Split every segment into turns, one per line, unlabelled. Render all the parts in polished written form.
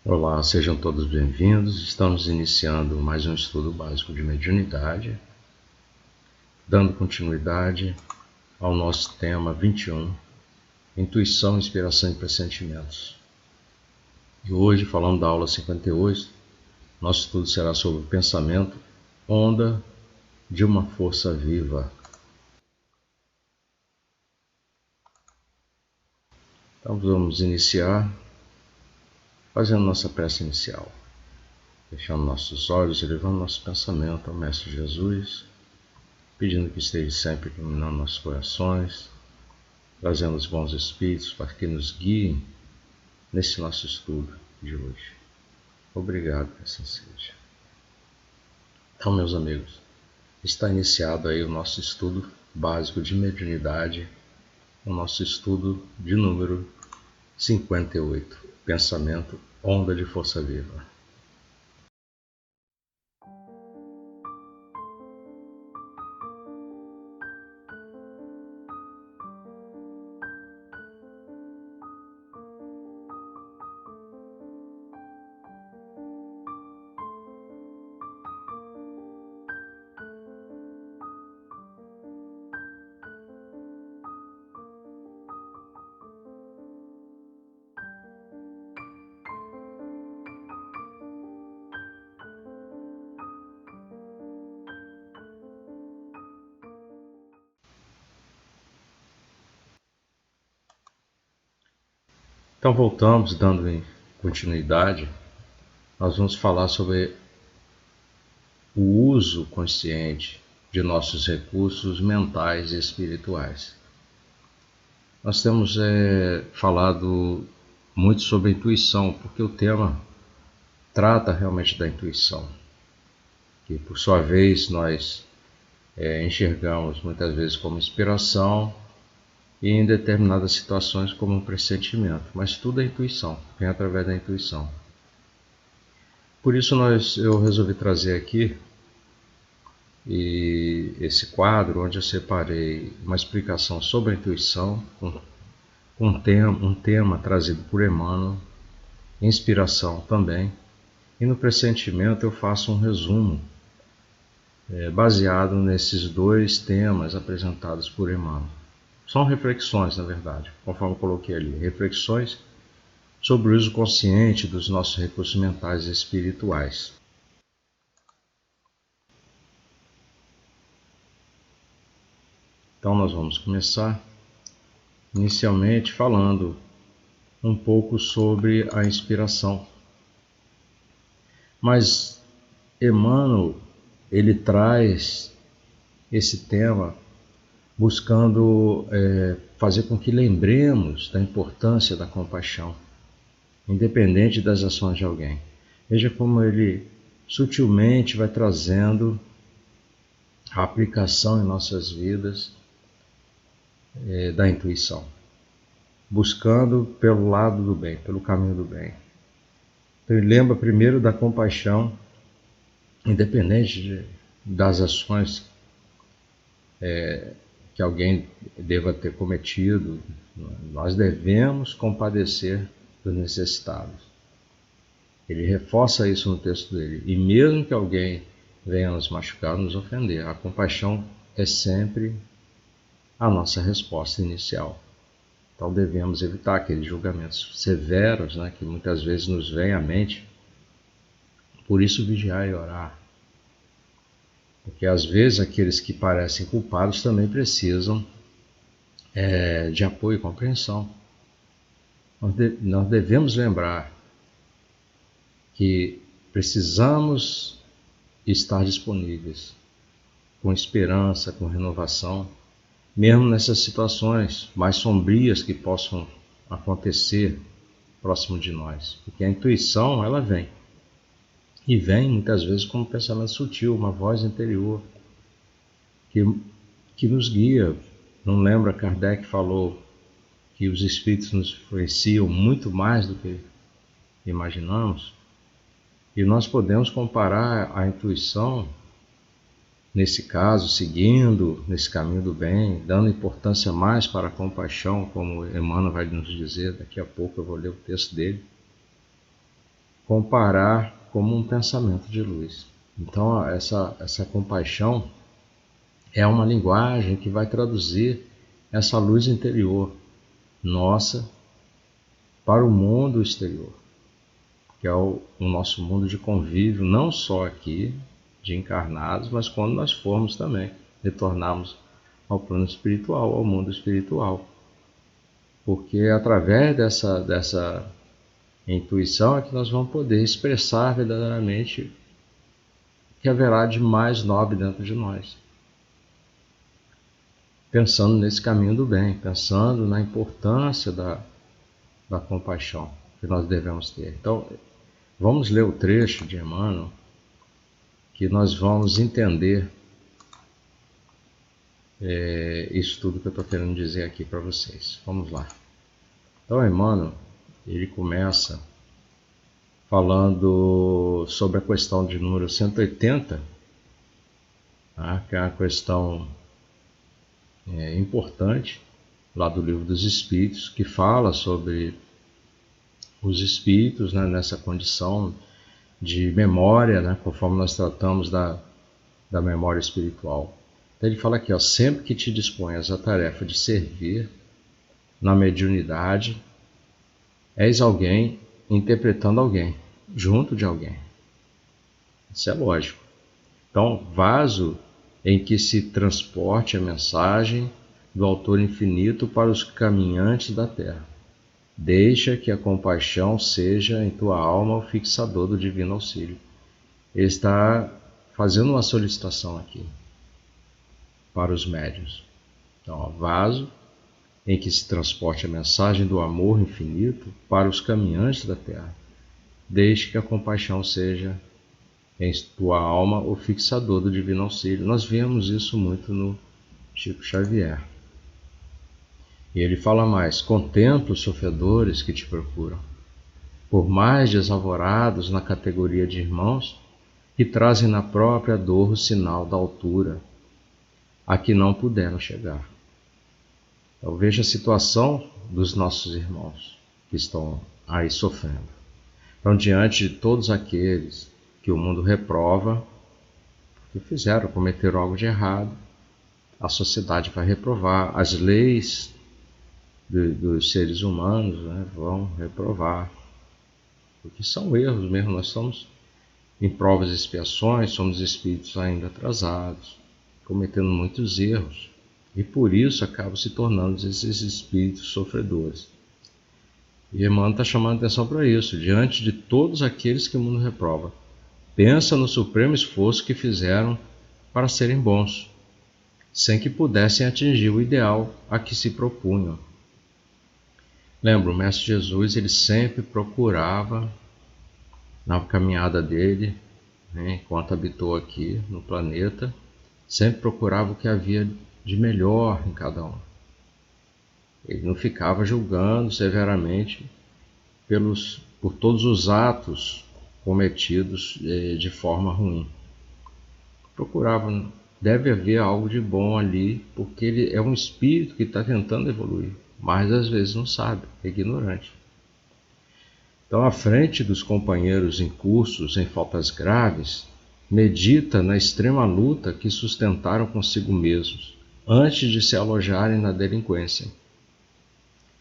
Olá, sejam todos bem-vindos. Estamos iniciando mais um estudo básico de mediunidade, dando continuidade ao nosso tema 21, Intuição, Inspiração e Pressentimentos. E hoje, falando da aula 58, nosso estudo será sobre o pensamento, onda de uma força viva. Então vamos iniciar fazendo nossa prece inicial, fechando nossos olhos e levando nosso pensamento ao Mestre Jesus, pedindo que esteja sempre iluminando nossos corações, trazendo os bons espíritos para que nos guiem nesse nosso estudo de hoje. Obrigado, que assim seja. Então, meus amigos, está iniciado aí o nosso estudo básico de mediunidade, o nosso estudo de número 58, Pensamento, Onda de Força Viva. Então voltamos, dando continuidade, nós vamos falar sobre o uso consciente de nossos recursos mentais e espirituais. Nós temos falado muito sobre a intuição, porque o tema trata realmente da intuição, que por sua vez nós enxergamos muitas vezes como inspiração e em determinadas situações como um pressentimento, mas tudo é intuição, vem através da intuição. Por isso eu resolvi trazer aqui esse quadro onde eu separei uma explicação sobre a intuição, um tema trazido por Emmanuel, inspiração também, e no pressentimento eu faço um resumo baseado nesses dois temas apresentados por Emmanuel. São reflexões, na verdade, conforme eu coloquei ali, reflexões sobre o uso consciente dos nossos recursos mentais e espirituais. Então nós vamos começar inicialmente falando um pouco sobre a inspiração. Mas Emmanuel, ele traz esse tema buscando fazer com que lembremos da importância da compaixão, independente das ações de alguém. Veja como ele sutilmente vai trazendo a aplicação em nossas vidas da intuição, buscando pelo lado do bem, pelo caminho do bem. Então ele lembra primeiro da compaixão, independente das ações que alguém deva ter cometido. Nós devemos compadecer dos necessitados. Ele reforça isso no texto dele. E mesmo que alguém venha nos machucar, nos ofender, a compaixão é sempre a nossa resposta inicial. Então devemos evitar aqueles julgamentos severos, que muitas vezes nos vêm à mente. Por isso vigiar e orar. Porque às vezes aqueles que parecem culpados também precisam de apoio e compreensão. Nós devemos lembrar que precisamos estar disponíveis, com esperança, com renovação, mesmo nessas situações mais sombrias que possam acontecer próximo de nós. Porque a intuição, ela vem. E vem muitas vezes como um pensamento sutil, uma voz interior que nos guia. Não lembra, Kardec falou que os espíritos nos influenciam muito mais do que imaginamos? E nós podemos comparar a intuição, nesse caso, seguindo nesse caminho do bem, dando importância mais para a compaixão, como Emmanuel vai nos dizer, daqui a pouco eu vou ler o texto dele. comparar como um pensamento de luz. Então, essa compaixão é uma linguagem que vai traduzir essa luz interior nossa para o mundo exterior, que é o nosso mundo de convívio, não só aqui, de encarnados, mas quando nós formos também, retornarmos ao plano espiritual, ao mundo espiritual. Porque através dessa intuição é que nós vamos poder expressar verdadeiramente o que haverá de mais nobre dentro de nós. Pensando nesse caminho do bem, pensando na importância da compaixão que nós devemos ter. Então, vamos ler o trecho de Emmanuel, que nós vamos entender isso tudo que eu estou querendo dizer aqui para vocês. Vamos lá. Então, Emmanuel, ele começa falando sobre a questão de número 180, tá? Que é uma questão importante, lá do Livro dos Espíritos, que fala sobre os espíritos, né, nessa condição de memória, né, conforme nós tratamos da memória espiritual. Então ele fala aqui, ó, sempre que te disponhas à tarefa de servir na mediunidade, és alguém interpretando alguém, junto de alguém. Isso é lógico. Então, vaso em que se transporte a mensagem do Autor Infinito para os caminhantes da Terra. Deixa que a compaixão seja em tua alma o fixador do divino auxílio. Ele está fazendo uma solicitação aqui para os médiuns. Então, ó, vaso em que se transporte a mensagem do amor infinito para os caminhantes da Terra. Deixe que a compaixão seja em tua alma o fixador do divino auxílio. Nós vemos isso muito no Chico Xavier. E ele fala mais: contempla os sofredores que te procuram, por mais desalvorados na categoria de irmãos, que trazem na própria dor o sinal da altura a que não puderam chegar. Então veja a situação dos nossos irmãos que estão aí sofrendo. Então, diante de todos aqueles que o mundo reprova, que cometeram algo de errado, a sociedade vai reprovar, as leis dos seres humanos, né, vão reprovar, porque são erros mesmo. Nós estamos em provas e expiações, somos espíritos ainda atrasados, cometendo muitos erros, e por isso acabam se tornando esses espíritos sofredores. E Emmanuel está chamando atenção para isso, diante de todos aqueles que o mundo reprova. Pensa no supremo esforço que fizeram para serem bons, sem que pudessem atingir o ideal a que se propunham. Lembra, o Mestre Jesus, ele sempre procurava, na caminhada dele, né, enquanto habitou aqui no planeta, sempre procurava o que havia de melhor em cada um. Ele não ficava julgando severamente por todos os atos cometidos de forma ruim. Procurava, deve haver algo de bom ali, porque ele é um espírito que está tentando evoluir, mas às vezes não sabe, é ignorante. Então, à frente dos companheiros incursos em faltas graves, medita na extrema luta que sustentaram consigo mesmos, antes de se alojarem na delinquência.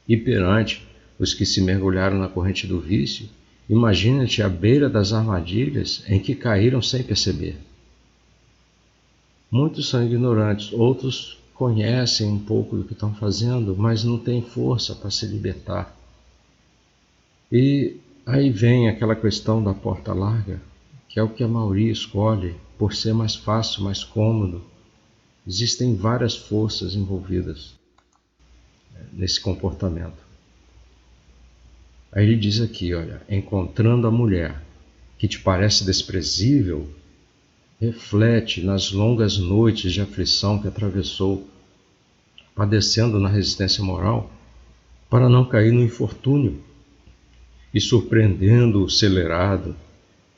E perante os que se mergulharam na corrente do vício, imagina-te à beira das armadilhas em que caíram sem perceber. Muitos são ignorantes, outros conhecem um pouco do que estão fazendo, mas não têm força para se libertar. E aí vem aquela questão da porta larga, que é o que a maioria escolhe, por ser mais fácil, mais cômodo. Existem várias forças envolvidas nesse comportamento. Aí ele diz aqui, olha, encontrando a mulher que te parece desprezível, reflete nas longas noites de aflição que atravessou, padecendo na resistência moral, para não cair no infortúnio, e surpreendendo o celerado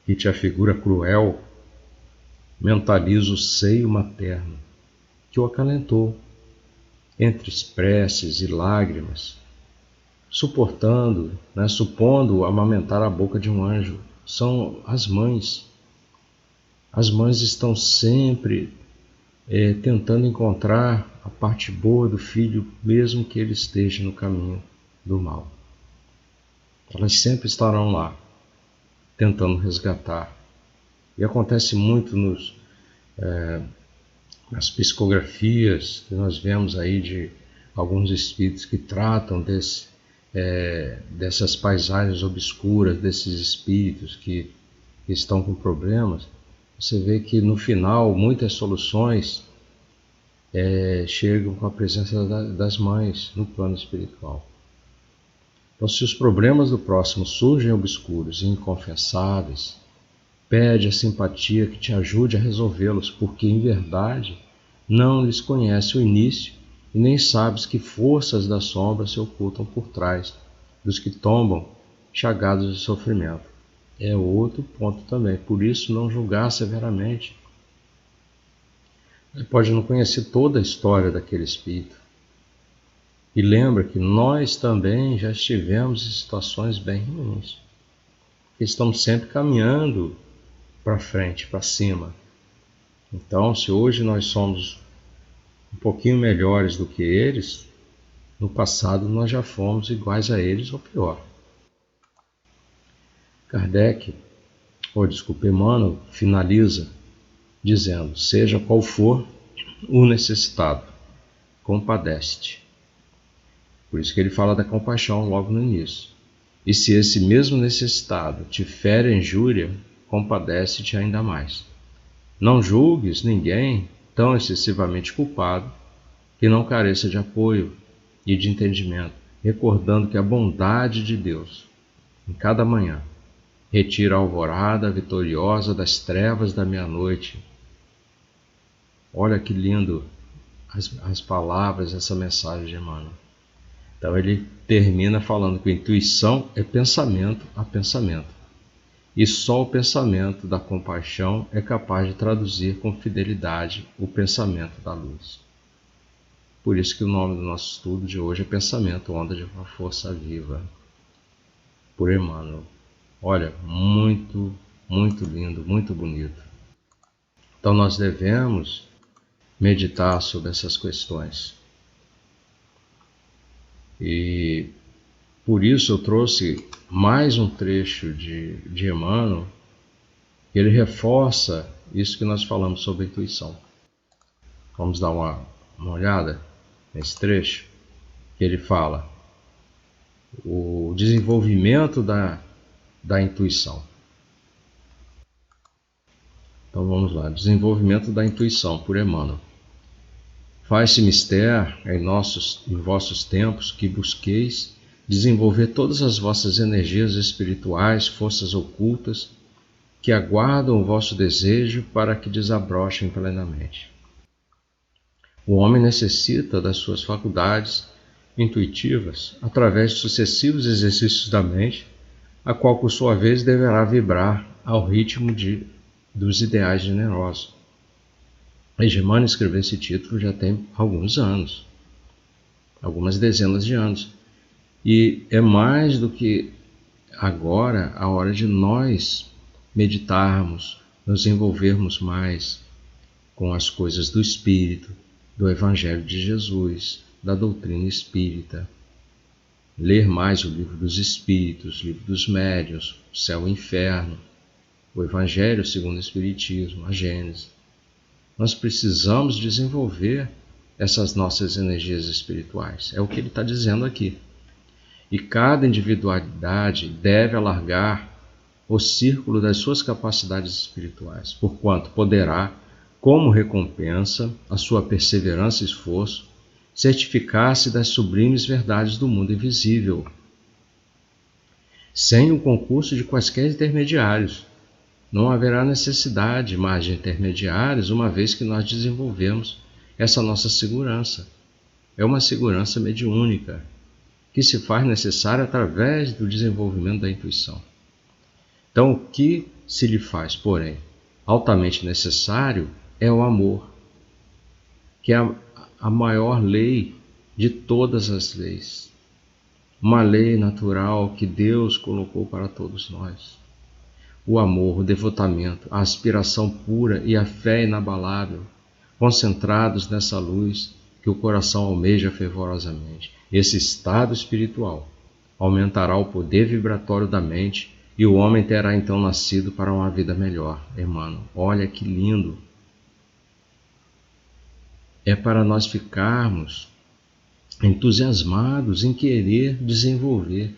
que te afigura cruel, mentaliza o seio materno que o acalentou, entre preces e lágrimas, supondo amamentar a boca de um anjo, são as mães. As mães estão sempre tentando encontrar a parte boa do filho, mesmo que ele esteja no caminho do mal. Elas sempre estarão lá, tentando resgatar. E acontece muito nas psicografias que nós vemos aí de alguns espíritos que tratam dessas paisagens obscuras, desses espíritos que estão com problemas. Você vê que no final muitas soluções chegam com a presença das mães no plano espiritual. Então, se os problemas do próximo surgem obscuros e inconfessáveis, pede a simpatia que te ajude a resolvê-los, porque em verdade não lhes conhece o início e nem sabes que forças da sombra se ocultam por trás dos que tombam chagados de sofrimento. É outro ponto também. Por isso, não julgar severamente. Você pode não conhecer toda a história daquele espírito. E lembra que nós também já estivemos em situações bem ruins. Estamos sempre caminhando para frente, para cima. Então, se hoje nós somos um pouquinho melhores do que eles, no passado nós já fomos iguais a eles ou pior. Emmanuel finaliza dizendo: seja qual for o necessitado, compadece-te. Por isso que ele fala da compaixão logo no início. E se esse mesmo necessitado te fere a injúria, compadece-te ainda mais. Não julgues ninguém tão excessivamente culpado que não careça de apoio e de entendimento, recordando que a bondade de Deus, em cada manhã, retira a alvorada vitoriosa das trevas da meia-noite. Olha que lindo as palavras dessa mensagem de Emmanuel. Então ele termina falando que a intuição é pensamento a pensamento. E só o pensamento da compaixão é capaz de traduzir com fidelidade o pensamento da luz. Por isso que o nome do nosso estudo de hoje é Pensamento, Onda de uma Força Viva, por Emmanuel. Olha, muito, muito lindo, muito bonito. Então nós devemos meditar sobre essas questões. E por isso eu trouxe mais um trecho de Emmanuel, que ele reforça isso que nós falamos sobre a intuição. Vamos dar uma olhada nesse trecho, que ele fala o desenvolvimento da intuição. Então vamos lá, desenvolvimento da intuição, por Emmanuel. Faz-se mister em vossos tempos que busqueis desenvolver todas as vossas energias espirituais, forças ocultas, que aguardam o vosso desejo para que desabrochem plenamente. O homem necessita das suas faculdades intuitivas através de sucessivos exercícios da mente, a qual por sua vez deverá vibrar ao ritmo dos ideais generosos. Emmanuel escreveu esse título já tem alguns anos, algumas dezenas de anos. E é mais do que agora a hora de nós meditarmos, nos envolvermos mais com as coisas do Espírito, do Evangelho de Jesus, da doutrina espírita. Ler mais o Livro dos Espíritos, o Livro dos Médiuns, o Céu e o Inferno, o Evangelho segundo o Espiritismo, a Gênese. Nós precisamos desenvolver essas nossas energias espirituais. É o que ele está dizendo aqui. E cada individualidade deve alargar o círculo das suas capacidades espirituais, porquanto poderá, como recompensa a sua perseverança e esforço, certificar-se das sublimes verdades do mundo invisível, sem o concurso de quaisquer intermediários. Não haverá necessidade mais de intermediários, uma vez que nós desenvolvemos essa nossa segurança. É uma segurança mediúnica, que se faz necessária através do desenvolvimento da intuição. Então, o que se lhe faz, porém, altamente necessário é o amor, que é a maior lei de todas as leis. Uma lei natural que Deus colocou para todos nós. o amor, o devotamento, a aspiração pura e a fé inabalável, concentrados nessa luz que o coração almeja fervorosamente. Esse estado espiritual aumentará o poder vibratório da mente e o homem terá então nascido para uma vida melhor. Emmanuel, olha que lindo! É para nós ficarmos entusiasmados em querer desenvolver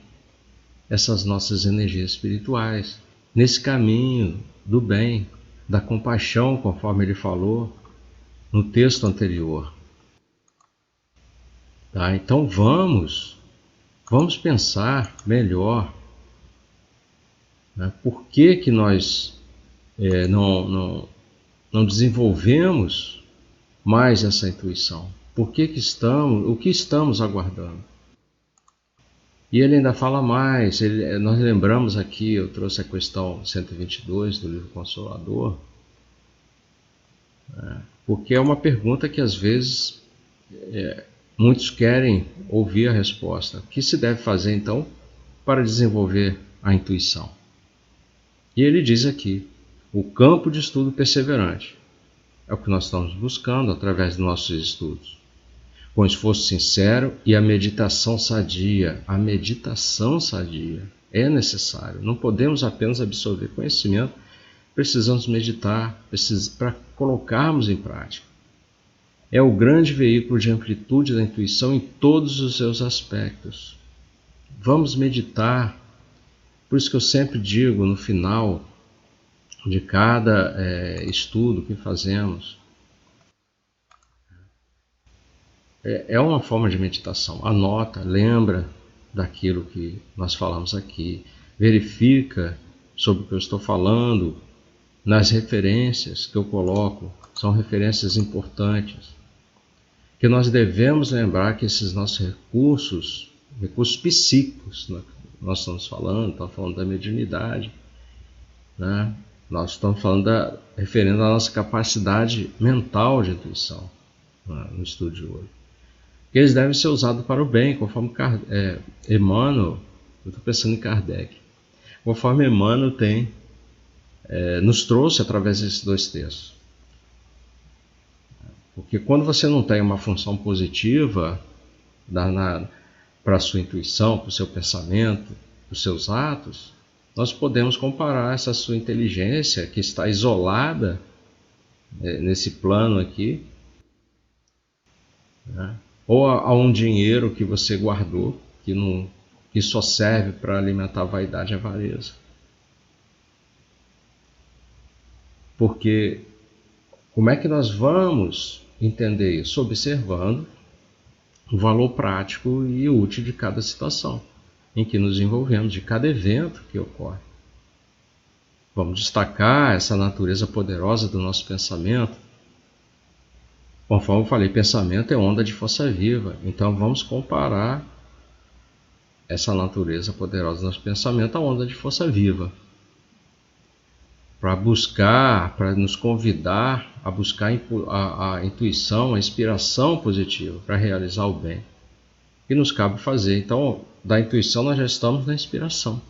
essas nossas energias espirituais, nesse caminho do bem, da compaixão, conforme ele falou no texto anterior. Tá? Então vamos pensar melhor, né? Por que nós não desenvolvemos mais essa intuição? Por que o que estamos aguardando? E ele ainda fala mais, nós lembramos aqui, eu trouxe a questão 122 do livro Consolador, né? Porque é uma pergunta que às vezes muitos querem ouvir a resposta. O que se deve fazer então para desenvolver a intuição? E ele diz aqui, o campo de estudo perseverante é o que nós estamos buscando através dos nossos estudos. Com esforço sincero e a meditação sadia. A meditação sadia é necessário. Não podemos apenas absorver conhecimento, precisamos meditar para colocarmos em prática. É o grande veículo de amplitude da intuição em todos os seus aspectos. Vamos meditar. Por isso que eu sempre digo no final de cada estudo que fazemos, é uma forma de meditação. Anota, lembra daquilo que nós falamos aqui, verifica sobre o que eu estou falando, nas referências que eu coloco, são referências importantes, que nós devemos lembrar que esses nossos recursos psíquicos, né, nós estamos falando da mediunidade, né? Nós estamos falando referendo à nossa capacidade mental de intuição, né, no estudo de hoje. Que eles devem ser usados para o bem, conforme Emmanuel, eu estou pensando em Kardec, conforme Emmanuel nos trouxe através desses dois textos. Porque quando você não tem uma função positiva para a sua intuição, para o seu pensamento, para os seus atos, nós podemos comparar essa sua inteligência que está isolada nesse plano aqui, né? Ou a um dinheiro que você guardou, que só serve para alimentar a vaidade e a avareza. Porque como é que nós vamos entender isso? Observando o valor prático e útil de cada situação em que nos envolvemos, de cada evento que ocorre. Vamos destacar essa natureza poderosa do nosso pensamento. Conforme eu falei, pensamento é onda de força viva. Então vamos comparar essa natureza poderosa do nosso pensamento à onda de força viva. Para nos convidar a buscar a intuição, a inspiração positiva para realizar o bem que nos cabe fazer. Então, da intuição nós já estamos na inspiração.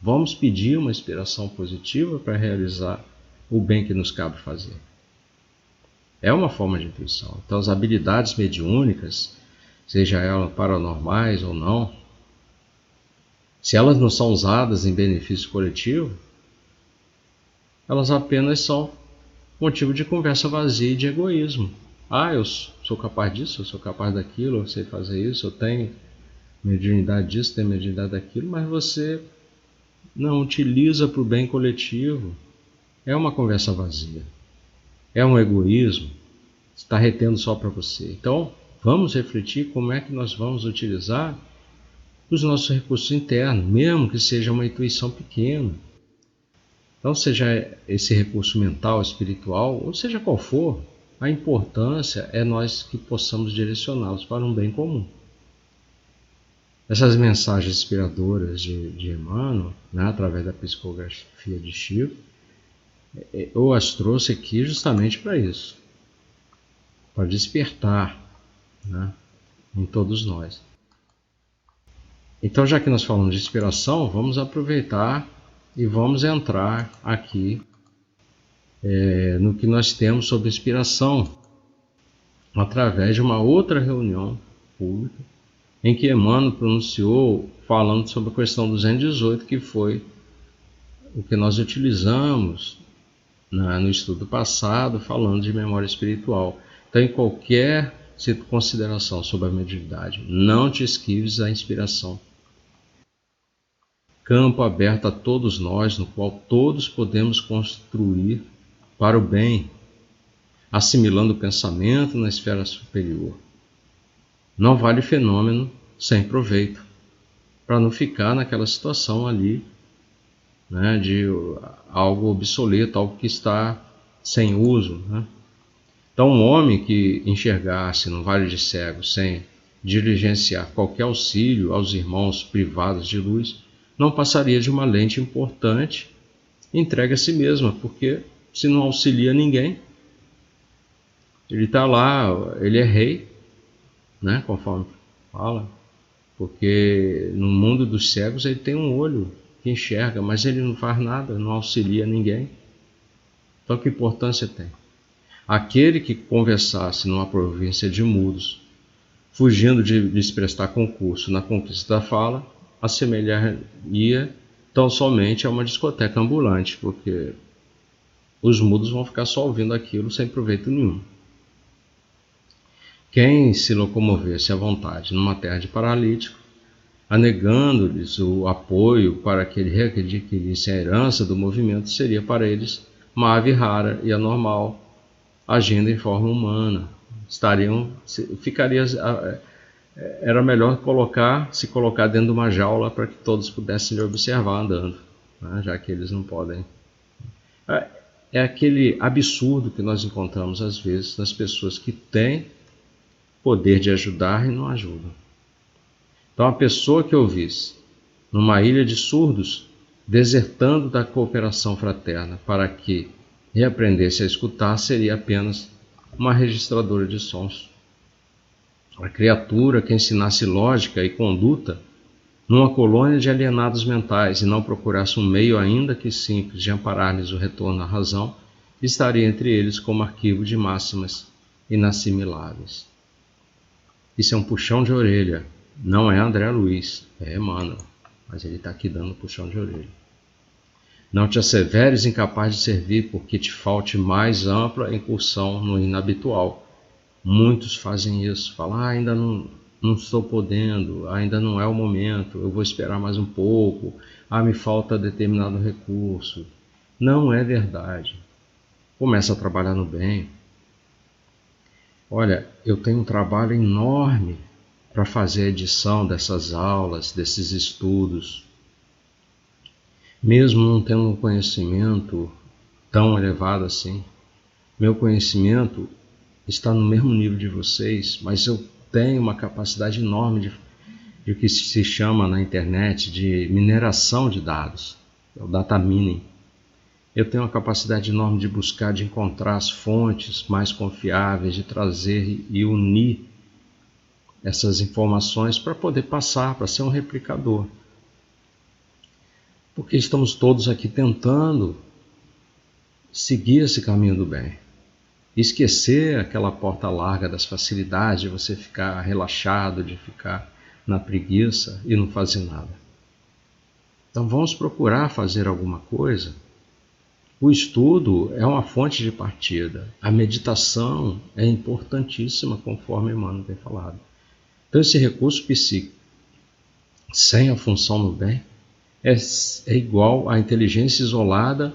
Vamos pedir uma inspiração positiva para realizar o bem que nos cabe fazer. É uma forma de intuição. Então, as habilidades mediúnicas, seja elas paranormais ou não, se elas não são usadas em benefício coletivo, elas apenas são motivo de conversa vazia e de egoísmo. Eu sou capaz disso, eu sou capaz daquilo, eu sei fazer isso, eu tenho mediunidade disso, tenho mediunidade daquilo, mas você não utiliza para o bem coletivo. É uma conversa vazia. É um egoísmo, está retendo só para você. Então, vamos refletir como é que nós vamos utilizar os nossos recursos internos, mesmo que seja uma intuição pequena. Então, seja esse recurso mental, espiritual, ou seja qual for, a importância é nós que possamos direcioná-los para um bem comum. Essas mensagens inspiradoras de Emmanuel, né, através da psicografia de Chico, eu as trouxe aqui justamente para isso, para despertar, né, em todos nós. Então, já que nós falamos de inspiração, vamos aproveitar e vamos entrar aqui no que nós temos sobre inspiração, através de uma outra reunião pública, em que Emmanuel pronunciou falando sobre a questão 218, que foi o que nós utilizamos no estudo passado, falando de memória espiritual. Então, em qualquer consideração sobre a mediunidade, não te esquives da inspiração. Campo aberto a todos nós, no qual todos podemos construir para o bem, assimilando o pensamento na esfera superior. Não vale fenômeno sem proveito, para não ficar naquela situação ali, né, de algo obsoleto, algo que está sem uso, né? Então, um homem que enxergasse no vale de cegos sem diligenciar qualquer auxílio aos irmãos privados de luz, não passaria de uma lente importante entregue a si mesma, porque se não auxilia ninguém, ele está lá, ele é rei, né, conforme fala, porque no mundo dos cegos ele tem um olho que enxerga, mas ele não faz nada, não auxilia ninguém. Então, que importância tem? Aquele que conversasse numa província de mudos, fugindo de lhes prestar concurso na conquista da fala, assemelharia tão somente a uma discoteca ambulante, porque os mudos vão ficar só ouvindo aquilo sem proveito nenhum. Quem se locomovesse à vontade numa terra de paralítico, anegando-lhes o apoio para que ele readquirisse a herança do movimento, seria para eles uma ave rara e anormal, agindo em forma humana. Era melhor se colocar dentro de uma jaula para que todos pudessem lhe observar andando, né, já que eles não podem. É aquele absurdo que nós encontramos às vezes nas pessoas que têm poder de ajudar e não ajudam. Então, a pessoa que eu visse numa ilha de surdos, desertando da cooperação fraterna para que reaprendesse a escutar, seria apenas uma registradora de sons. A criatura que ensinasse lógica e conduta numa colônia de alienados mentais e não procurasse um meio ainda que simples de amparar-lhes o retorno à razão, estaria entre eles como arquivo de máximas inassimiláveis. Isso é um puxão de orelha, não é André Luiz, é Emmanuel, mas ele está aqui dando um puxão de orelha. Não te asseveres incapaz de servir, porque te falte mais ampla incursão no inabitual. Muitos fazem isso, falam, ainda não estou podendo, ainda não é o momento, eu vou esperar mais um pouco, me falta determinado recurso. Não é verdade. Começa a trabalhar no bem. Olha, eu tenho um trabalho enorme para fazer a edição dessas aulas, desses estudos. Mesmo não tendo um conhecimento tão elevado assim, meu conhecimento está no mesmo nível de vocês, mas eu tenho uma capacidade enorme de que se chama na internet de mineração de dados, é o data mining. Eu tenho uma capacidade enorme de buscar, de encontrar as fontes mais confiáveis, de trazer e unir essas informações para poder passar, para ser um replicador. Porque estamos todos aqui tentando seguir esse caminho do bem. Esquecer aquela porta larga das facilidades, de você ficar relaxado, de ficar na preguiça e não fazer nada. Então vamos procurar fazer alguma coisa. O estudo é uma fonte de partida. A meditação é importantíssima, conforme Emmanuel tem falado. Então esse recurso psíquico, sem a função no bem, é igual à inteligência isolada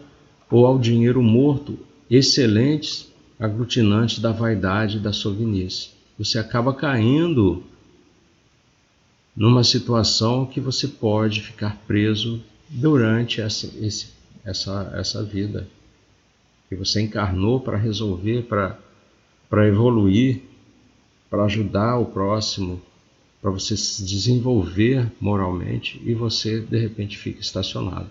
ou ao dinheiro morto, excelentes aglutinantes da vaidade e da sovinice. Você acaba caindo numa situação que você pode ficar preso durante essa vida que você encarnou para resolver, para evoluir, para ajudar o próximo, para você se desenvolver moralmente, e você de repente fica estacionado.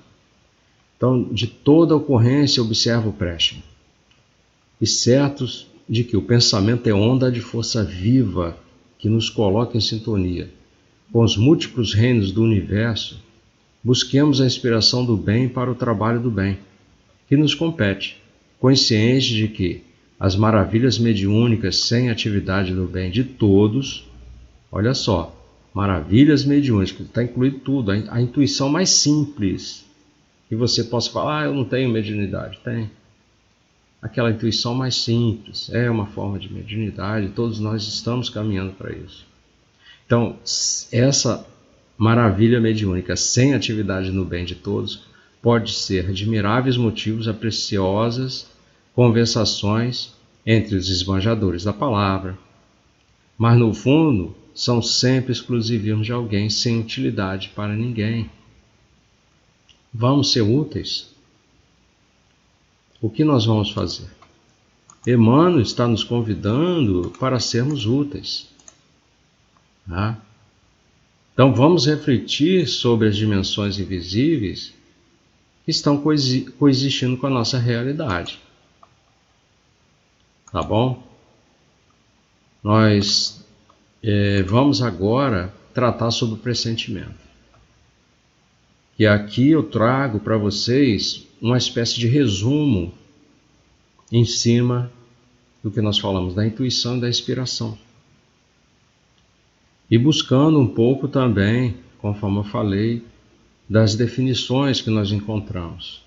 Então, de toda ocorrência, observa o Presham, e certos de que o pensamento é onda de força viva que nos coloca em sintonia com os múltiplos reinos do universo, Busquemos a inspiração do bem para o trabalho do bem, que nos compete, conscientes de que as maravilhas mediúnicas sem atividade do bem de todos, olha só, maravilhas mediúnicas, está incluído tudo, a intuição mais simples, que você possa falar, eu não tenho mediunidade, tem. Aquela intuição mais simples, é uma forma de mediunidade, todos nós estamos caminhando para isso. Então, essa maravilha mediúnica sem atividade no bem de todos pode ser admiráveis motivos a preciosas conversações entre os esbanjadores da palavra, mas no fundo são sempre exclusivismos de alguém sem utilidade para ninguém. Vamos ser úteis? O que nós vamos fazer? Emmanuel está nos convidando para sermos úteis. Tá? Então vamos refletir sobre as dimensões invisíveis que estão coexistindo com a nossa realidade. Tá bom? Nós vamos agora tratar sobre o pressentimento. E aqui eu trago para vocês uma espécie de resumo em cima do que nós falamos da intuição e da inspiração. E buscando um pouco também, conforme eu falei, das definições que nós encontramos.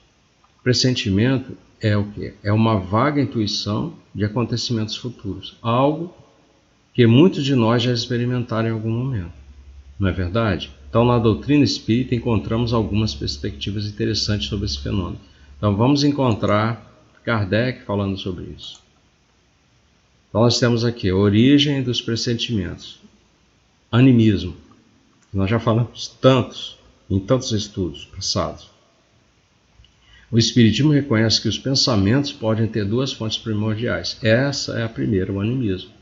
Pressentimento é o quê? É uma vaga intuição de acontecimentos futuros, algo que muitos de nós já experimentaram em algum momento, não é verdade? Então, na doutrina espírita, encontramos algumas perspectivas interessantes sobre esse fenômeno. Então, vamos encontrar Kardec falando sobre isso. Então, nós temos aqui a origem dos pressentimentos, animismo. Nós já falamos em tantos estudos passados. O Espiritismo reconhece que os pensamentos podem ter duas fontes primordiais. Essa é a primeira, o animismo.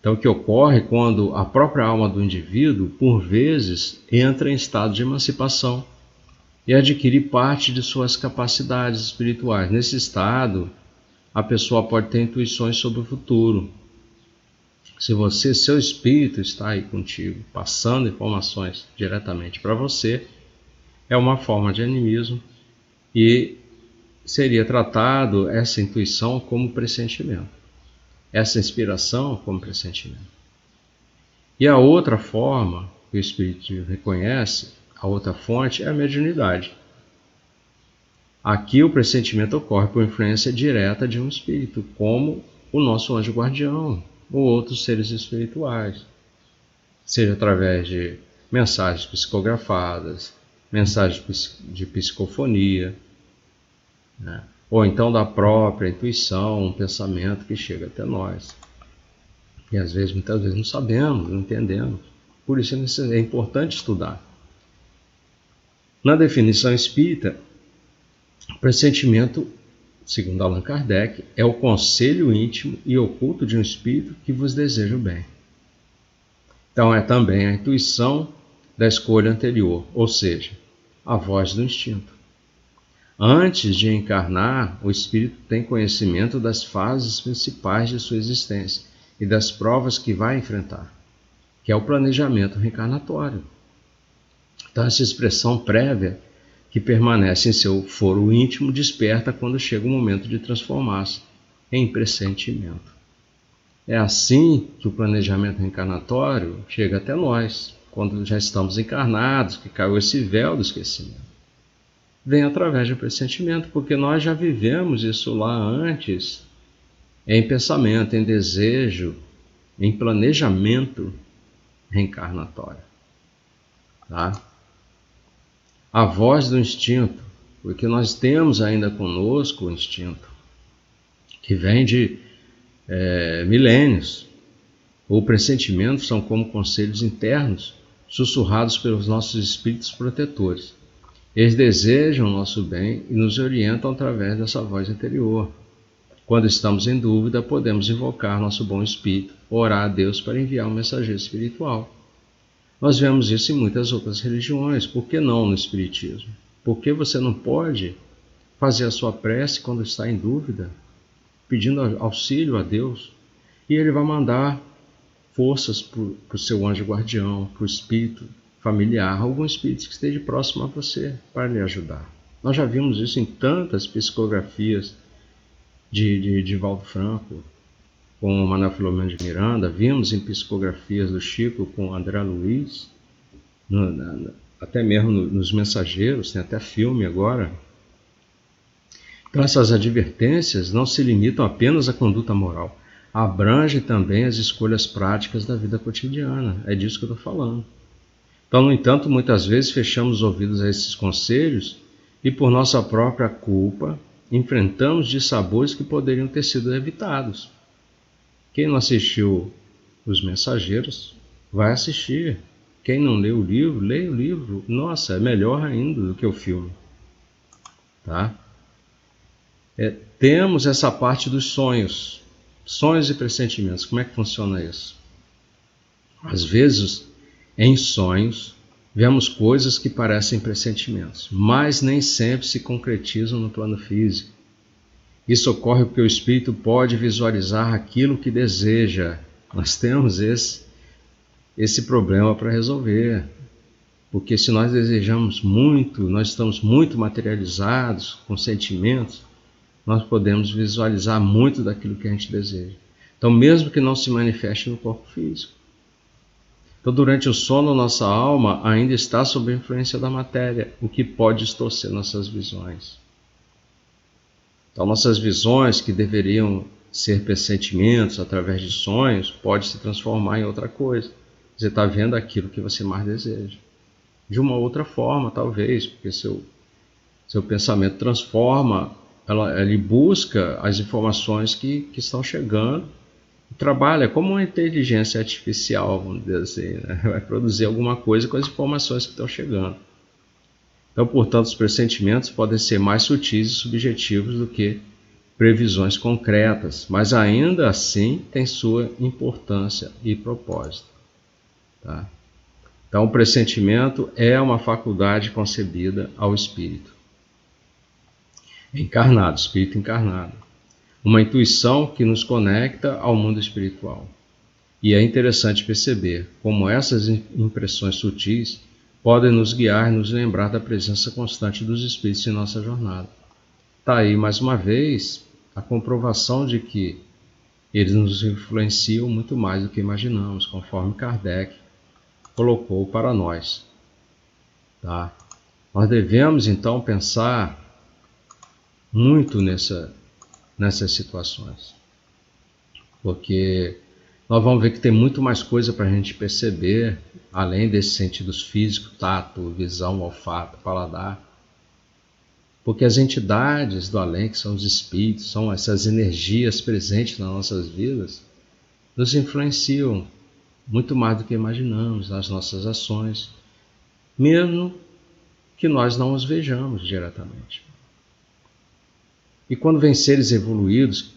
Então, o que ocorre quando a própria alma do indivíduo, por vezes, entra em estado de emancipação e adquire parte de suas capacidades espirituais. Nesse estado, a pessoa pode ter intuições sobre o futuro. Se seu espírito está aí contigo, passando informações diretamente para você, é uma forma de animismo e seria tratado essa intuição como pressentimento, essa inspiração como pressentimento. E a outra forma que o espírito reconhece, a outra fonte, é a mediunidade. Aqui o pressentimento ocorre por influência direta de um espírito, como o nosso anjo guardião ou outros seres espirituais, seja através de mensagens psicografadas, mensagens de psicofonia, né? Ou então da própria intuição, um pensamento que chega até nós. E às vezes, muitas vezes não sabemos, não entendemos. Por isso é importante estudar. Na definição espírita, o pressentimento, segundo Allan Kardec, é o conselho íntimo e oculto de um espírito que vos deseja o bem. Então é também a intuição da escolha anterior, ou seja, a voz do instinto. Antes de encarnar, o espírito tem conhecimento das fases principais de sua existência e das provas que vai enfrentar, que é o planejamento reencarnatório. Então essa expressão prévia que permanece em seu foro íntimo desperta quando chega o momento de transformar-se em pressentimento. É assim que o planejamento reencarnatório chega até nós, quando já estamos encarnados, que caiu esse véu do esquecimento. Vem através do pressentimento, porque nós já vivemos isso lá antes, em pensamento, em desejo, em planejamento reencarnatório. Tá? A voz do instinto, porque nós temos ainda conosco o instinto, que vem de milênios. O pressentimento são como conselhos internos, sussurrados pelos nossos espíritos protetores. Eles desejam o nosso bem e nos orientam através dessa voz interior. Quando estamos em dúvida, podemos invocar nosso bom espírito, orar a Deus para enviar um mensageiro espiritual. Nós vemos isso em muitas outras religiões, por que não no espiritismo? Por que você não pode fazer a sua prece quando está em dúvida, pedindo auxílio a Deus? E Ele vai mandar forças para o seu anjo guardião, para o espírito familiar, algum espírito que esteja próximo a você para lhe ajudar. Nós já vimos isso em tantas psicografias de Valdo Franco, com o Manuel Filomeno de Miranda, vimos em psicografias do Chico com o André Luiz, até mesmo nos Mensageiros, tem até filme agora. Então essas advertências não se limitam apenas à conduta moral, abrangem também as escolhas práticas da vida cotidiana, é disso que eu estou falando. Então, no entanto, muitas vezes fechamos os ouvidos a esses conselhos e por nossa própria culpa enfrentamos dissabores que poderiam ter sido evitados. Quem não assistiu Os Mensageiros, vai assistir. Quem não leu o livro, leia o livro. Nossa, é melhor ainda do que o filme. Tá? Temos essa parte dos sonhos. Sonhos e pressentimentos. Como é que funciona isso? Às vezes, em sonhos, vemos coisas que parecem pressentimentos, mas nem sempre se concretizam no plano físico. Isso ocorre porque o espírito pode visualizar aquilo que deseja. Nós temos esse problema para resolver. Porque se nós desejamos muito, nós estamos muito materializados com sentimentos, nós podemos visualizar muito daquilo que a gente deseja. Então, mesmo que não se manifeste no corpo físico. Então, durante o sono, nossa alma ainda está sob a influência da matéria, o que pode distorcer nossas visões. Então, nossas visões, que deveriam ser pressentimentos através de sonhos, pode se transformar em outra coisa. Você está vendo aquilo que você mais deseja. De uma outra forma, talvez, porque seu pensamento transforma, ele busca as informações que estão chegando, e trabalha como uma inteligência artificial, vamos dizer assim, né? Vai produzir alguma coisa com as informações que estão chegando. Então, portanto, os pressentimentos podem ser mais sutis e subjetivos do que previsões concretas, mas ainda assim tem sua importância e propósito. Tá? Então, o pressentimento é uma faculdade concebida ao espírito encarnado, espírito encarnado. Uma intuição que nos conecta ao mundo espiritual. E é interessante perceber como essas impressões sutis podem nos guiar e nos lembrar da presença constante dos espíritos em nossa jornada. Está aí, mais uma vez, a comprovação de que eles nos influenciam muito mais do que imaginamos, conforme Kardec colocou para nós. Tá? Nós devemos, então, pensar muito nessas situações, porque nós vamos ver que tem muito mais coisa para a gente perceber, além desses sentidos físicos, tato, visão, olfato, paladar, porque as entidades do além, que são os espíritos, são essas energias presentes nas nossas vidas, nos influenciam muito mais do que imaginamos nas nossas ações, mesmo que nós não os vejamos diretamente. E quando vem seres evoluídos,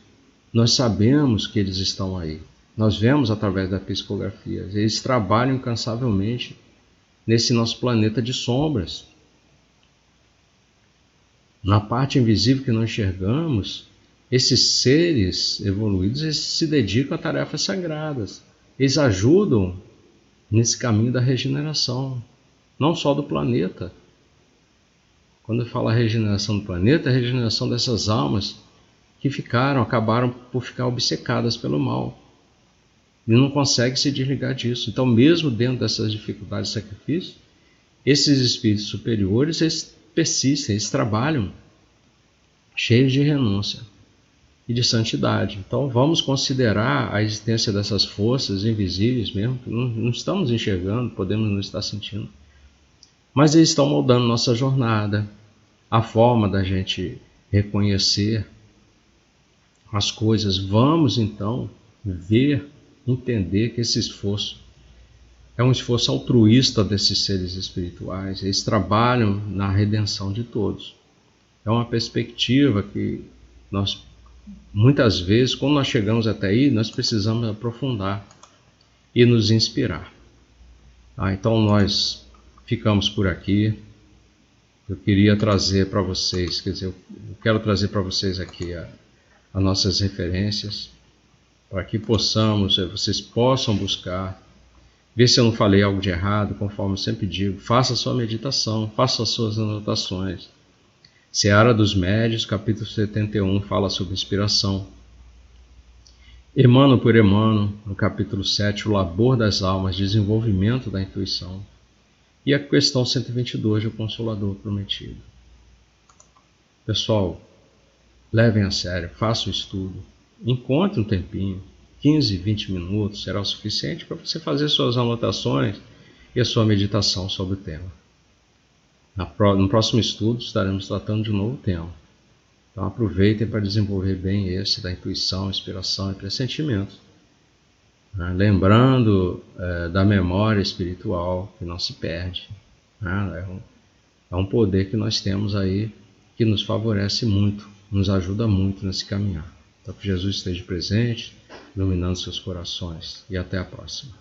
nós sabemos que eles estão aí. Nós vemos através da psicografia. Eles trabalham incansavelmente nesse nosso planeta de sombras. Na parte invisível que não enxergamos, esses seres evoluídos eles se dedicam a tarefas sagradas. Eles ajudam nesse caminho da regeneração, não só do planeta. Quando eu falo a regeneração do planeta, a regeneração dessas almas que acabaram por ficar obcecadas pelo mal. E não conseguem se desligar disso. Então, mesmo dentro dessas dificuldades e sacrifícios, esses espíritos superiores, eles persistem, eles trabalham cheios de renúncia e de santidade. Então, vamos considerar a existência dessas forças invisíveis mesmo, que não estamos enxergando, podemos não estar sentindo. Mas eles estão moldando nossa jornada, a forma da gente reconhecer as coisas. Vamos, então, entender que esse esforço é um esforço altruísta desses seres espirituais. Eles trabalham na redenção de todos. É uma perspectiva que nós, muitas vezes, quando nós chegamos até aí, nós precisamos aprofundar e nos inspirar. Então nós ficamos por aqui. Eu queria trazer para vocês, eu quero trazer para vocês aqui as nossas referências, para que vocês possam buscar Vê se eu não falei algo de errado, conforme eu sempre digo. Faça a sua meditação, faça as suas anotações. Seara dos Médios, capítulo 71, fala sobre inspiração. Emmanuel por Emmanuel, no capítulo 7, o labor das almas, desenvolvimento da intuição. E a questão 122 do Consolador Prometido. Pessoal, levem a sério, façam o estudo. Encontre um tempinho, 15, 20 minutos, será o suficiente para você fazer suas anotações e a sua meditação sobre o tema. No próximo estudo estaremos tratando de um novo tema. Então aproveitem para desenvolver bem esse da intuição, inspiração e pressentimento. Lembrando da memória espiritual que não se perde. É um poder que nós temos aí que nos favorece muito, nos ajuda muito nesse caminhar. Então que Jesus esteja presente, iluminando seus corações. E até a próxima.